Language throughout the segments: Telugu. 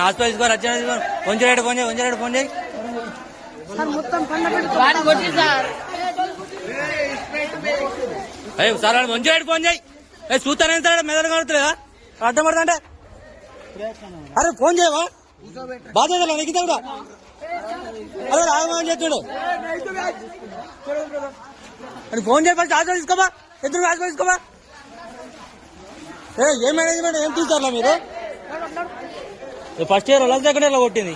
హాస్పిటల్ తీసుకోరు వచ్చి కొంచెం ఫోన్ చేయి ఫోన్ చేయి సార్ కొంచెం ఫోన్ చేయి చూస్తానే మెదడు కడుతులేదా అడ్డం పడదంటే అరే ఫోన్ చేయవా బాధ్యత నెగ్గితే కూడా అదే రాగమని చెప్తాడు అని ఫోన్ చేయ ఫస్ట్ హాస్పిటల్ తీసుకోవా ఇద్దరు హాస్పిటల్ తీసుకోవా ఏ మేనేజ్మెంట్ ఏం చూస్తారా మీరు ఫస్ట్ ఇయర్ వాళ్ళ సెకండ్ ఇయర్ లో కొట్టింది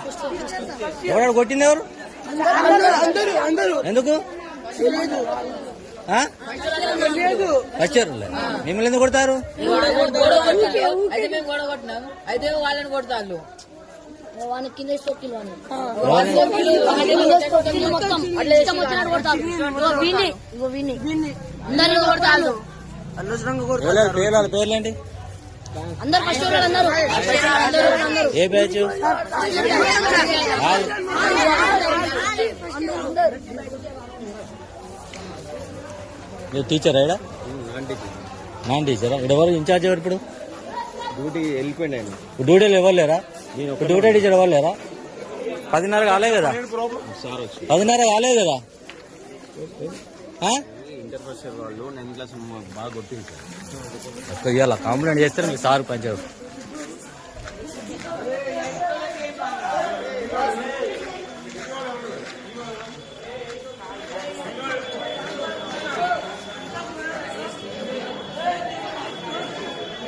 ఎవరు కొట్టింది ఎవరు ఎందుకు ఫస్ట్ ఇయర్ మిమ్మల్ని ఎందుకు కొడతారు వాళ్ళని కొడతారు పేర్లేంటి అందరు ఫస్ట్ అందరూ ఏ బ్యాచ్ టీచరా ఇక్కడ నాన్ టీచరా ఇక్కడ ఎవరు ఇన్ఛార్జ్ ఎవరు ఇప్పుడు డ్యూటీ వెళ్ళిపోయింది ఆయన డ్యూటీలు ఎవరు లేరా డ్యూటీ టీచర్ ఎవరు లేరా 10:30 కాలేదు కదా 10:30 కాలేదు కదా ఇంటర్ ఫస్ట్ ఇయర్ వాళ్ళు 9th క్లాస్ బాగా కొట్టింది సార్ ఇవాళ కంప్లైంట్ చేస్తారు మీ సార్ పంచారు